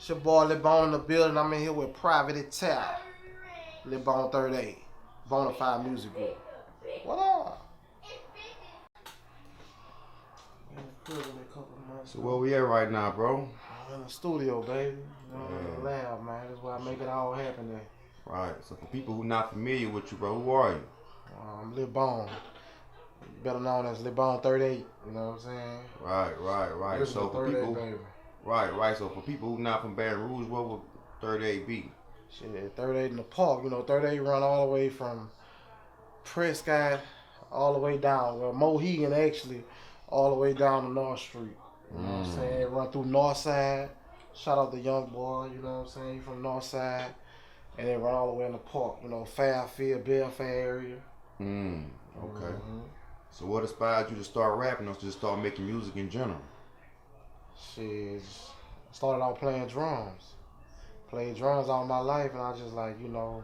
It's your boy Lil Bone in the building. I'm in here with Private Attack. Lil Bone 38. Bonafide Music Group. What up? So where we at right now, bro? I'm in the studio, baby. You know, in the lab, man. That's where I make it all happen there. Right. So for people who not familiar with you, bro, who are you? I'm Lil Bone. Better known as Lil Bone 38. You know what I'm saying? Right. So for people, baby. Right. So for people who not from Baton Rouge, what would 38 be? Shit, 38 in the park. You know, 38 run all the way from Prescott all the way down. Well, Mohegan actually, all the way down to North Street. You know what I'm saying? It run through North Side. Shout out the young boy, you know what I'm saying? He from North Side. And they run all the way in the park, you know, Fairfield, Belfair area. Okay. So what inspired you to start rapping or just start making music in general? Shit, started out playing drums. Played drums all my life, and I just like, you know,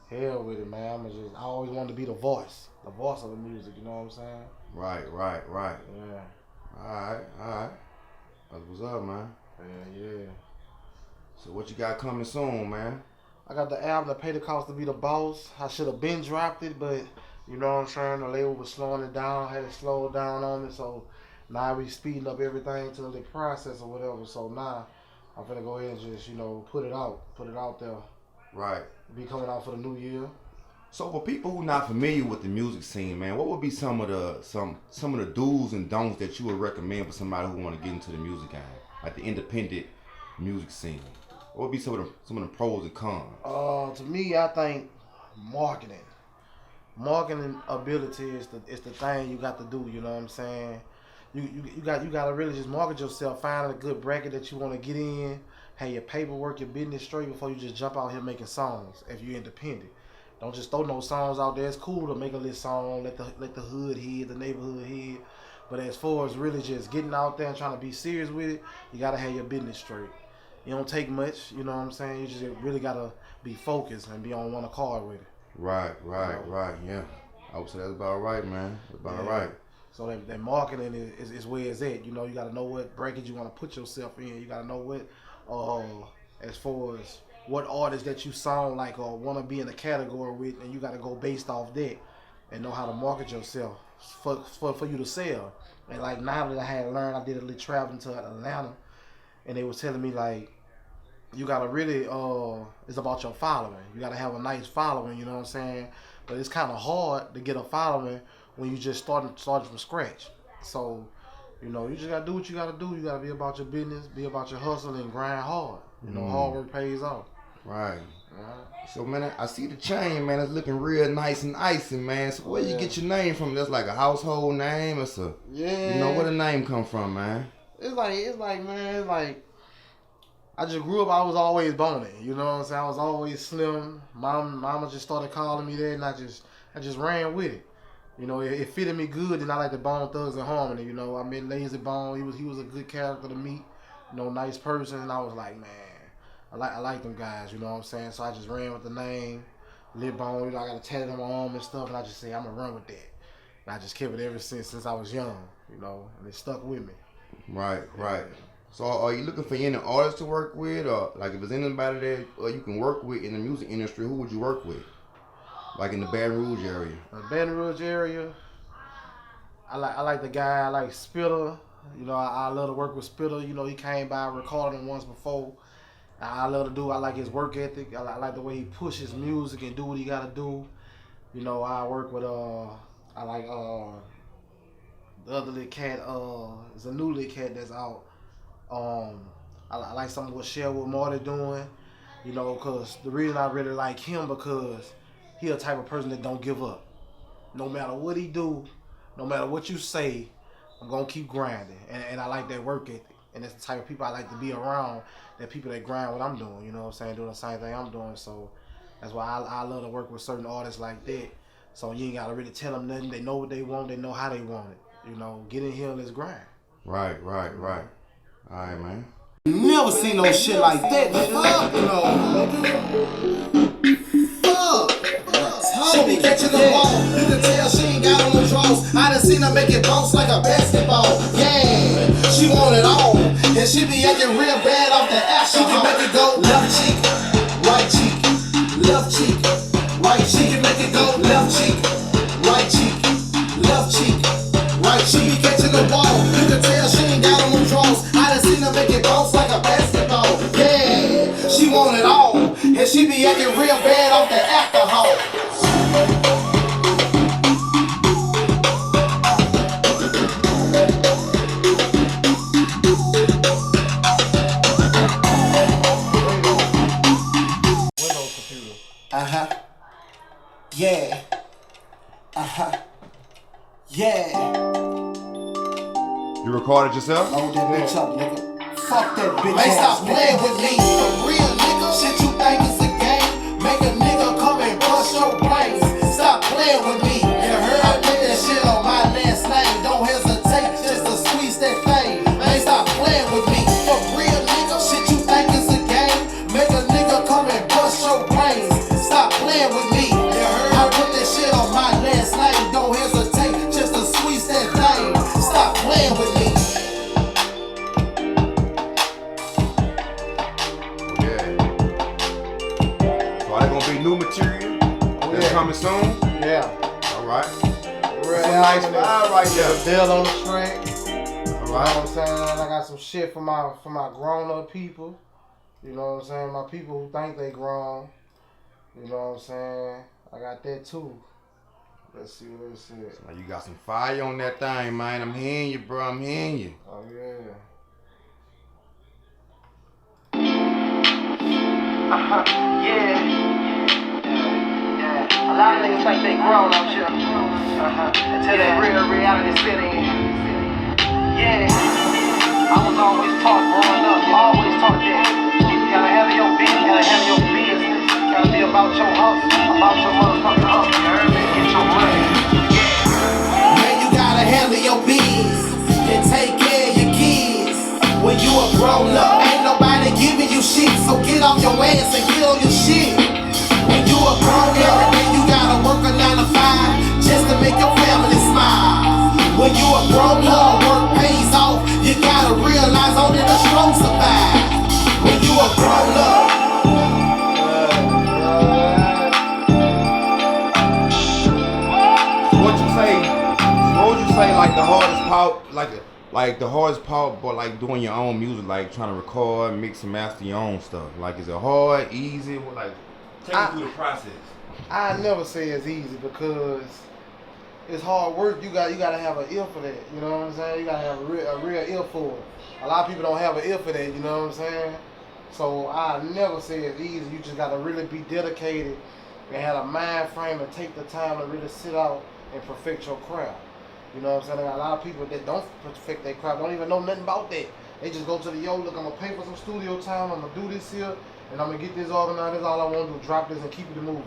hell with it, man. I always wanted to be the voice of the music, you know what I'm saying? Right. Yeah. Alright. That's what's up, man. Yeah. So what you got coming soon, man? I got the album that paid the cost to be the boss. I should have been dropped it, but you know what I'm saying? The label was slowing it down, had to slow it down on me, so now we speeding up everything to the process or whatever. So now I'm finna go ahead and just, you know, put it out there. Right. Be coming out for the new year. So for people who not familiar with the music scene, man, what would be some of the do's and don'ts that you would recommend for somebody who want to get into the music game, like the independent music scene? What would be some of the pros and cons? To me, I think marketing. Marketing ability is the thing you got to do. You know what I'm saying? You got to really just market yourself. Find a good bracket that you want to get in. Have your paperwork, your business straight before you just jump out here making songs. If you're independent, don't just throw no songs out there. It's cool to make a little song, let the hood hear, the neighborhood hear. But as far as really just getting out there and trying to be serious with it, you gotta have your business straight. It don't take much, you know what I'm saying? You just really gotta be focused and be on one accord with it. Right. Yeah, I would say that's about right, man. That's about right. So that marketing is where it's at. You know, you gotta know what bracket you want to put yourself in. You gotta know what, as far as what artists that you sound like or want to be in a category with, and you gotta go based off that and know how to market yourself for you to sell. And like now that I had learned, I did a little traveling to Atlanta, and they was telling me like, you gotta really, it's about your following. You gotta have a nice following, you know what I'm saying? But it's kind of hard to get a following when you just started from scratch. So, you know, you just gotta do what you gotta do. You gotta be about your business, be about your hustle, and grind hard. You know, hard work pays off. Right. So, man, I see the chain, man. It's looking real nice and icy, man. So, where you get your name from? That's like a household name, or so? Yeah. You know, where the name come from, man? It's like. I just grew up, I was always boning, you know what I'm saying? I was always slim. Mama just started calling me that, and I just ran with it. You know, it fitted me good, and I like the Bone Thugs and Harmony, you know. I met Lazy Bone, he was a good character to meet, you know, nice person, and I was like, man, I like them guys, you know what I'm saying? So I just ran with the name, Lil Bone, you know, I got a tattoo on my arm and stuff, and I just say, I'm gonna run with that. And I just kept it ever since I was young, you know, and it stuck with me. Right. So are you looking for any artists to work with, or like if there's anybody that you can work with in the music industry, who would you work with? Like in the Baton Rouge area? The Baton Rouge area, I like the guy, I like Spitter. You know, I love to work with Spitter. You know, he came by, recorded him once before. I love to do, I like his work ethic. I like the way he pushes music and do what he gotta do. You know, I work with, I like the other little cat, there's a new little cat that's out. I like some of what Sherwood Marty doing, you know, because the reason I really like him because he a type of person that don't give up. No matter what he do, no matter what you say, I'm gonna keep grinding, and I like that work ethic, and that's the type of people I like to be around. That people that grind what I'm doing, you know what I'm saying, doing the same thing I'm doing. So that's why I love to work with certain artists like that. So you ain't gotta really tell them nothing. They know what they want. They know how they want it. You know, get in here and let's grind. Right. All right, man. Never seen no shit like that. Fuck no. Fuck. She be catching the ball. You can tell she ain't got on the draws. I done seen her make it bounce like a basketball. Yeah, she want it all. And she be acting real bad off the ass. She can make it go left cheek, right cheek, left cheek, right cheek. She can make it go left cheek, right cheek, left cheek, right cheek. She be catching the ball. You can tell she ain't got on no draws. I done seen her make it bounce like a basketball. Yeah, she want it all. And she be acting real bad off the alcohol. Windows computer. Yeah. Yeah. You recorded yourself? Load that bitch up, nigga. Fuck that bitch. Man, stop playing with me. For real, nigga. Shit you think it's a game. Make a nigga come and bust your brains. Stop playing with me. You heard I put that shit on my last name. Don't hesitate, just to squeeze that thing. Man, stop playing with me. For real, nigga. Shit you think it's a game. Make a nigga come and bust your brains. Stop playing with me. You heard I put that shit on my last name. Don't hesitate, just to squeeze that thing. Stop playing with me. New material that's coming soon. Yeah. All right. Real Some nice vibe right there. Bill on the track. All You know right. what I'm saying? I got some shit for my grown up people. You know what I'm saying? My people who think they grown. You know what I'm saying? I got that too. Let's see what it says. Now you got some fire on that thing, man. I'm hearing you, bro. I'm hearing you. Oh yeah. Yeah. A lot of niggas think they grown up here. Until that real reality set in. Yeah. I was always taught growing up, always taught that. You gotta handle your business, gotta handle your business. Gotta be about your hustle, about your motherfucking hustle. You heard me? Get your money. Man, you gotta handle your biz and take care of your kids. When you a grown up, ain't nobody giving you shit. So get off your ass and get on your shit. When you a grown up, then you gotta work a 9 to 5 just to make your family smile. When you a grown up, work pays off. You gotta realize only the strong survive. When you a grown up. So what would you say like the hardest part, like the hardest part, but like doing your own music, like trying to record, mix and master your own stuff. Like, is it hard, easy? Like, take me through the process. I never say it's easy because it's hard work. You gotta have an ear for that. You know what I'm saying? You gotta have a real ear for it. A lot of people don't have an ear for that. You know what I'm saying? So I never say it's easy. You just gotta really be dedicated and have a mind frame and take the time to really sit out and perfect your craft. You know what I'm saying? There are a lot of people that don't perfect their craft, don't even know nothing about that. They just go to the look, I'm gonna pay for some studio time, I'm gonna do this here, and I'm gonna get this organized. That's all I want to do, drop this and keep it moving.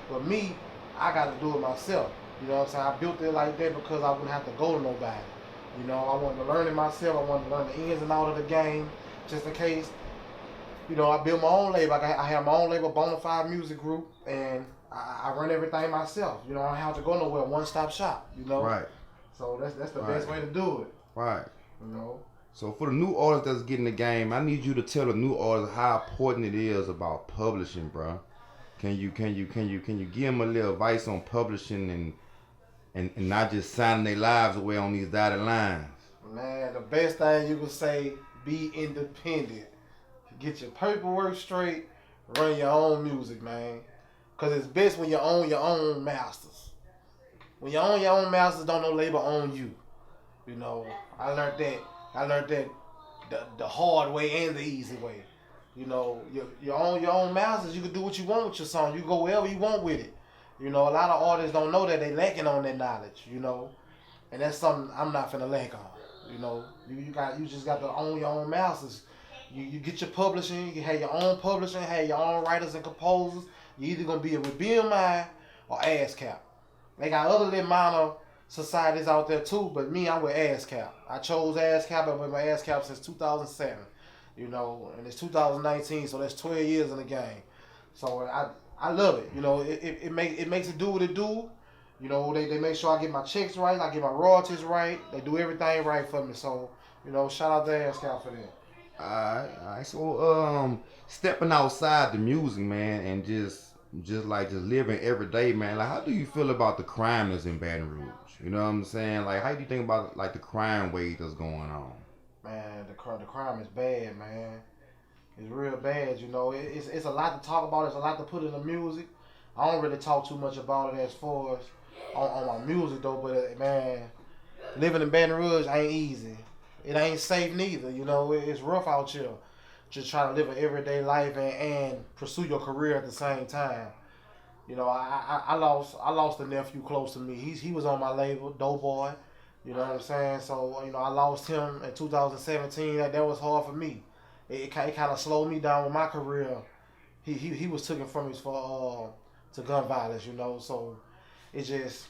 But me, I gotta do it myself. You know what I'm saying? I built it like that because I wouldn't have to go to nobody. You know, I wanted to learn it myself. I wanted to learn the ins and outs of the game, just in case. You know, I built my own label. I have my own label, Bonafide Music Group, and I run everything myself. You know, I don't have to go nowhere. One-stop shop. You know. Right. So that's the best way to do it. Right. You know. So for the new artists that's getting the game, I need you to tell the new artists how important it is about publishing, bro. Can you give them a little advice on publishing and not just signing their lives away on these dotted lines? Man, the best thing you can say, be independent. Get your paperwork straight, run your own music, man. Cause it's best when you own your own masters. When you own your own masters, don't no label own you. You know, I learned that the hard way and the easy way. You know, you own your own masters, you can do what you want with your song. You go wherever you want with it. You know, a lot of artists don't know that they lacking on that knowledge, you know. And that's something I'm not finna lack on. You know, you just got to own your own masters. You get your publishing, you have your own publishing, have your own writers and composers. You're either gonna be with BMI or ASCAP. They got other little minor societies out there too, but me, I'm with ASCAP. I chose ASCAP. I've been with ASCAP since 2007. You know, and it's 2019, so that's 12 years in the game. So I love it. You know, it makes it do what it do. You know, they make sure I get my checks right, I get my royalties right. They do everything right for me. So, you know, shout out to ASCAP for that. Alright. So, stepping outside the music, man, and just living every day, man. Like, how do you feel about the crime that's in Baton Rouge? You know what I'm saying? Like, how do you think about like the crime wave that's going on? Man, the crime is bad, man. It's real bad, you know. It's a lot to talk about. It's a lot to put in the music. I don't really talk too much about it as far as on my music though. But man, living in Baton Rouge ain't easy. It ain't safe neither. You know, it's rough out here. Just trying to live an everyday life and pursue your career at the same time. You know, I lost a nephew close to me. He was on my label, Doughboy. You know what I'm saying? So, you know, I lost him in 2017. That was hard for me. It kind of slowed me down with my career. He was taken from me for to gun violence, you know. So it just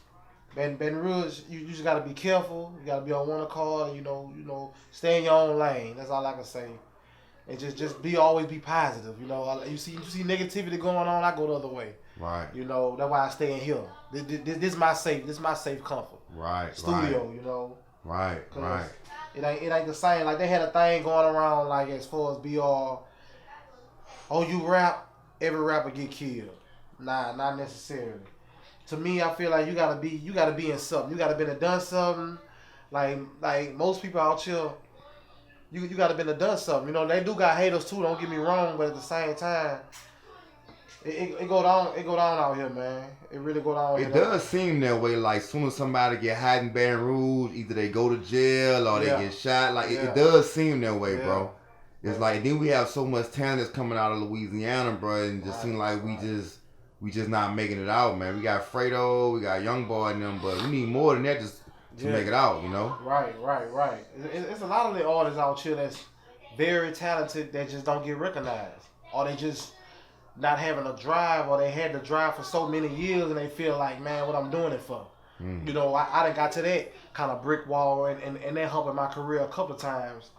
Baton Rouge, you just gotta be careful. You gotta be on one accord, and you know, stay in your own lane. That's all I can say. And just always be positive. You know, you see negativity going on, I go the other way. Right. You know, that's why I stay in here. This is my safe comfort. Right. Studio, you know. Right. It ain't the same. Like they had a thing going around like as far as BR. Oh, you rap, every rapper get killed. Nah, not necessarily. To me, I feel like you gotta be in something. You gotta been to done something. Like most people out here, you gotta been to done something. You know, they do got haters too. Don't get me wrong, but at the same time, it go down out here, man. It really go down. It does seem that way. Like, soon as somebody get hot in Baton Rouge, either they go to jail or they get shot. Like, it does seem that way, bro. It's like, then we have so much talent that's coming out of Louisiana, bro, and it just seem like we just not making it out, man. We got Fredo, we got Young Boy and them, but we need more than that just to make it out, you know? Right. It's a lot of the artists out here that's very talented that just don't get recognized, or they just not having a drive, or they had the drive for so many years and they feel like, man, what I'm doing it for. You know, I done got to that kind of brick wall and that helped in my career a couple of times.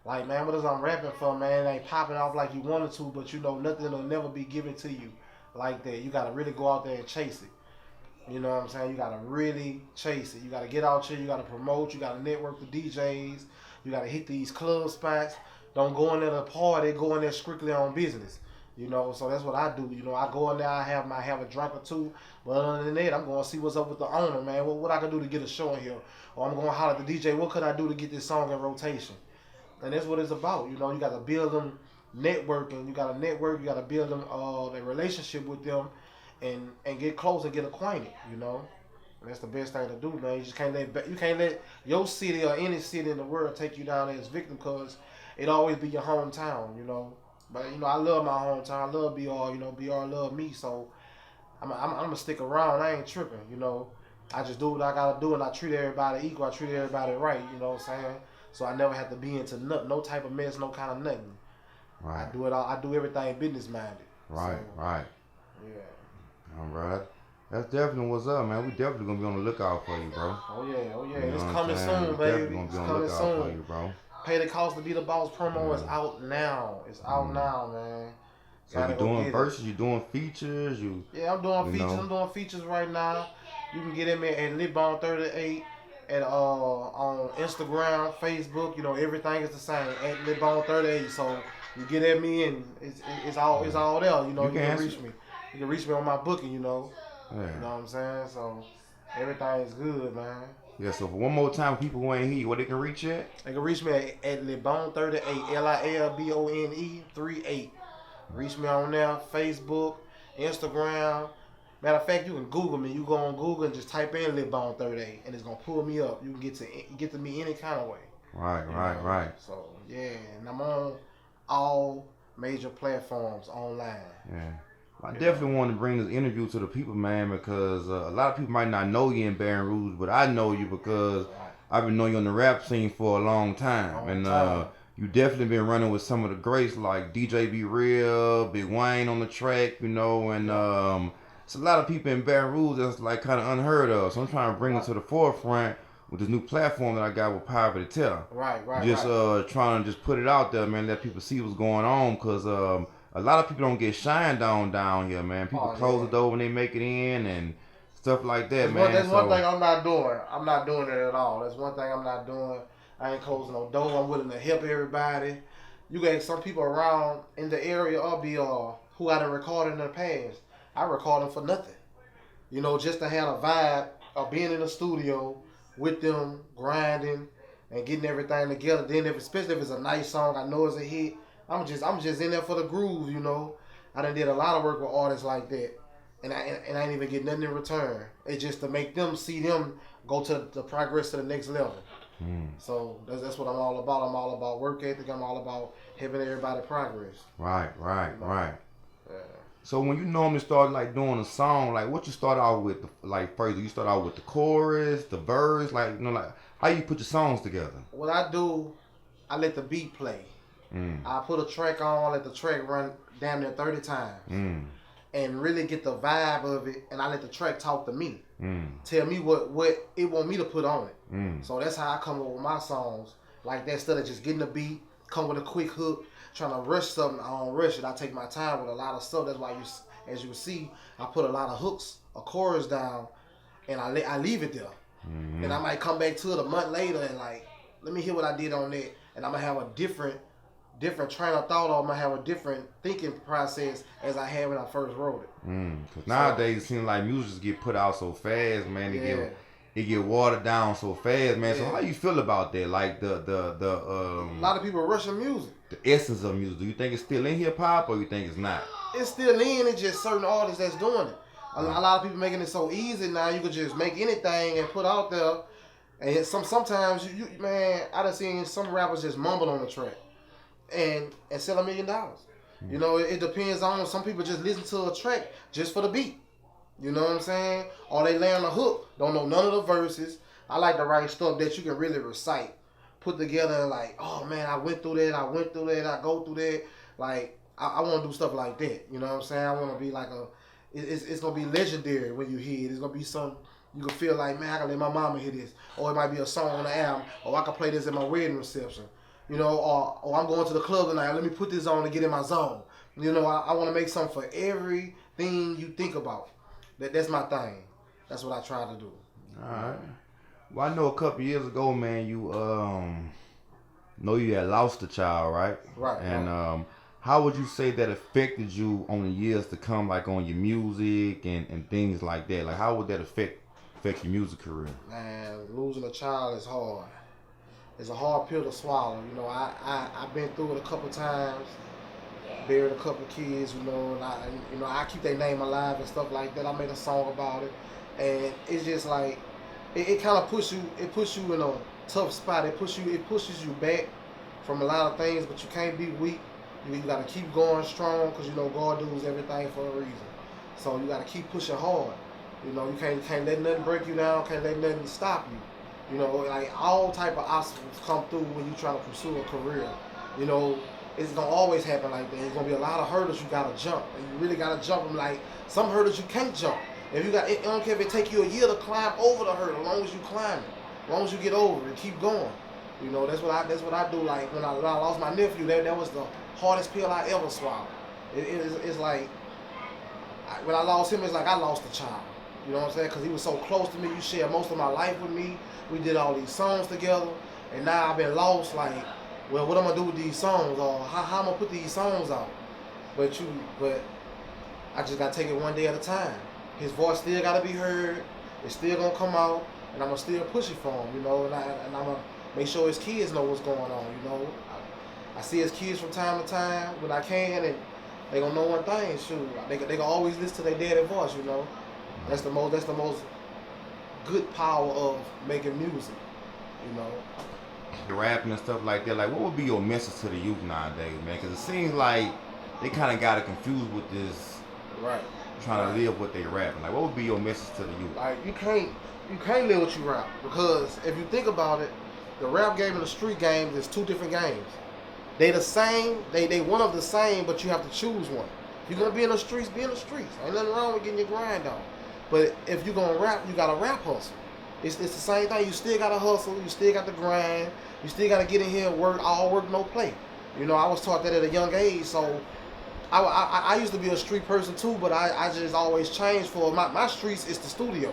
Like, man, what is I'm rapping for, man? It ain't popping off like you wanted to, but you know, nothing will never be given to you like that. You got to really go out there and chase it. You know what I'm saying? You got to really chase it. You got to get out here. You got to promote. You got to network the DJs. You got to hit these club spots. Don't go in there to party. Go in there strictly on business. You know, so that's what I do. You know, I go in there, I have a drink or two. But other than that, I'm going to see what's up with the owner, man. What I can do to get a show in here. Or I'm going to holler at the DJ, what could I do to get this song in rotation? And that's what it's about. You know, you got to build them networking. You got to network. You got to build them a relationship with them and get close and get acquainted, you know. And that's the best thing to do, man. You just can't let your city or any city in the world take you down as victim, because it always be your hometown, you know. But, you know, I love my hometown. I love BR, you know. BR love me, so I'm going to stick around. I ain't tripping, you know. I just do what I got to do, and I treat everybody equal. I treat everybody right, you know what I'm saying? So I never have to be into no type of mess, no kind of nothing. Right. I do it all. I do everything business minded. Right, so, right. Yeah. All right. That's definitely what's up, man. We definitely going to be on the lookout for you, bro. Oh, yeah. You know It's what coming I'm saying? soon, We baby. definitely going to It's be on the coming lookout for soon. you, bro. Pay the Cost to Be the Boss promo is out now. It's out now, man. So you doing verses, you doing features, Yeah, I'm doing features. know. I'm doing features right now. You can get me at Lil Bone 38 at on Instagram, Facebook. You know, everything is the same at Lil Bone 38. So you get at me and it's all there. You know, you can reach me. You can reach me on my booking. You know, Yeah. you know what I'm saying. So everything's good, man. Yeah, so for one more time, people who ain't hear you, where they can reach you at? They can reach me at Lil Bone 38, LILBONE 38. Reach me on there, Facebook, Instagram. Matter of fact, you can Google me. You go on Google and just type in Lil Bone 38, and it's gonna pull me up. You can get to me any kind of way. Right. So yeah, and I'm on all major platforms online. Yeah. I definitely want to bring this interview to the people, man, because a lot of people might not know you in Baton Rouge, but I know you because I've been knowing you on the rap scene for a long time. You definitely been running with some of the greats like DJ Be Real, Big Wayne on the track, you know, and it's a lot of people in Baton Rouge that's like kind of unheard of. So I'm trying to bring it to the forefront with this new platform that I got with Poverty Tell. Right. Trying to just put it out there, man, let people see what's going on, because a lot of people don't get shined on down here, man. People close the door when they make it in and stuff like that, man. That's one thing I'm not doing. I'm not doing it at all. That's one thing I'm not doing. I ain't closing no door. I'm willing to help everybody. you got some people around in the area or be who I done recorded in the past. I record them for nothing. You know, just to have a vibe of being in the studio with them, grinding and getting everything together. Then especially if it's a nice song, I know it's a hit. I'm just in there for the groove, you know. I done did a lot of work with artists like that. And I ain't even get nothing in return. It's just to make them see them go to the progress to the next level. So that's what I'm all about. I'm all about work ethic. I'm all about helping everybody progress. Right. Yeah. So when you normally start like doing a song, like what you start out with, like first, you start out with the chorus, the verse, like like how you put your songs together? What I do, I let the beat play. I put a track on, let the track run damn near 30 times, and really get the vibe of it, and I let the track talk to me, tell me what it want me to put on it. So that's how I come up with my songs like that. Instead of just getting the beat, come with a quick hook. Trying to rush something, I don't rush it. I take my time with a lot of stuff. That's why as you see, I put a lot of hooks, a chorus down, and I leave it there. And I might come back to it a month later and like, let me hear what I did on that, and I'm gonna have a different train of thought, or I'm gonna have a different thinking process as I had when I first wrote it. Cause nowadays it seems like music just get put out so fast, man. It get watered down so fast, man. So how you feel about that? Like the a lot of people rushing music. The essence of music. Do you think it's still in hip hop, or you think it's not? It's still in. It's just certain artists that's doing it. A lot of people making it so easy now. You could just make anything and put out there. And sometimes you man, I done seen some rappers just mumble on the track and sell $1 million. You know, it depends on, some people just listen to a track just for the beat. You know what I'm saying? Or they lay on the hook, don't know none of the verses. I like to write stuff that you can really recite, put together, and like, oh man, I went through that, I go through that. Like, I want to do stuff like that. You know what I'm saying? I want to be like it's going to be legendary when you hear it. It's going to be something you can feel like, man, I can let my mama hear this. Or it might be a song on the album, or I can play this at my wedding reception. You know, or I'm going to the club tonight, let me put this on to get in my zone. You know, I want to make something for everything you think about. That's my thing. That's what I try to do. All right. Well, I know a couple years ago, man, you know you had lost a child, right? Right. And how would you say that affected you on the years to come, like on your music and things like that? Like, how would that affect your music career? Man, losing a child is hard. It's a hard pill to swallow. You know, I've been through it a couple times. Buried a couple kids, you know, and I keep their name alive and stuff like that. I made a song about it, and it's just like it kind of puts you in a tough spot. It pushes you back from a lot of things, but you can't be weak. You got to keep going strong, because you know God does everything for a reason. So you got to keep pushing hard. You know, you can't let nothing break you down. Can't let nothing stop you. You know, like all type of obstacles come through when you try to pursue a career. You know, it's gonna always happen like that. There's gonna be a lot of hurdles you gotta jump, and you really gotta jump them. Like some hurdles you can't jump. If you got, I don't care if it take you a year to climb over the hurdle. As long as you climb it, as long as you get over it, keep going. You know, that's what I do. Like when I lost my nephew, that was the hardest pill I ever swallowed. It's like when I lost him, it's like I lost a child. You know what I'm saying? Because he was so close to me. You shared most of my life with me. We did all these songs together, and now I've been lost. Like, well, what I'm gonna do with these songs, or how I'm gonna put these songs out? But I just gotta take it one day at a time. His voice still gotta be heard. It's still gonna come out, and I'm gonna still push it for him, you know. And I'm gonna make sure his kids know what's going on, you know. I see his kids from time to time when I can, and they gonna know one thing. Shoot, they can always listen to their daddy's voice, you know. That's the most good power of making music, you know. The rapping and stuff like that. Like, what would be your message to the youth nowadays, man? Because it seems like they kind of got it confused with this, right? Trying to live what they rapping. Like, what would be your message to the youth? Like, you can't live what you rap, because if you think about it, the rap game and the street game is two different games. They the same. They one of the same, but you have to choose one. If you're gonna be in the streets, be in the streets. Ain't nothing wrong with getting your grind on. But if you're gonna rap, you gotta rap hustle. It's the same thing. You still gotta hustle. You still got to grind. You still gotta get in here and work. All work, no play. You know, I was taught that at a young age. So I used to be a street person too, but I just always changed for my streets is the studio.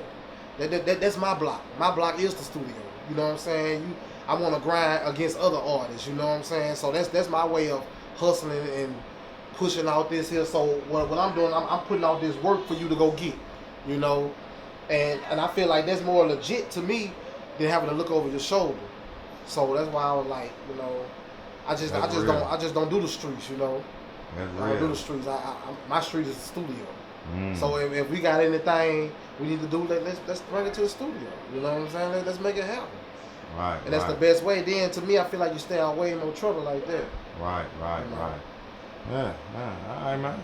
That's my block. My block is the studio. You know what I'm saying? I want to grind against other artists. You know what I'm saying? So that's my way of hustling and pushing out this here. So what I'm doing, I'm putting out this work for you to go get. You know, and I feel like that's more legit to me than having to look over your shoulder. So that's why I was like, you know, I just don't do the streets. You know, I don't do the streets. My street is the studio. So if we got anything we need to do, let's bring it to the studio. You know what I'm saying? Let's make it happen. Right. And that's the best way. Then to me, I feel like you stay out way more trouble like that. Right. You know? Yeah. All right, man.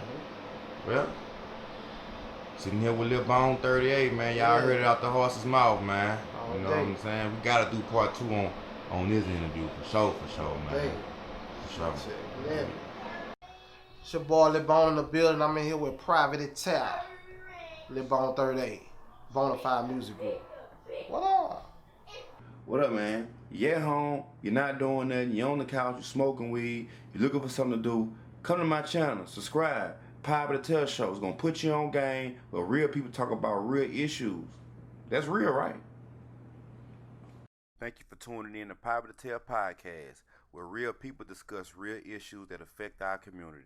Well, sitting here with Lil Bone 38, man. Y'all heard it out the horse's mouth, man. You know what I'm saying? We gotta do part 2 on this interview for sure, man. For sure. Yeah. It's your boy Lil Bone in the building. I'm in here with Private Attack. Lil Bone 38. Bonafide Music Group. What up? What up, man? You at home, you're not doing nothing, you're on the couch, you're smoking weed, you're looking for something to do, come to my channel, subscribe. Private Tell Show is gonna put you on game where real people talk about real issues. That's real, right? Thank you for tuning in to Private Tell Podcast, where real people discuss real issues that affect our community.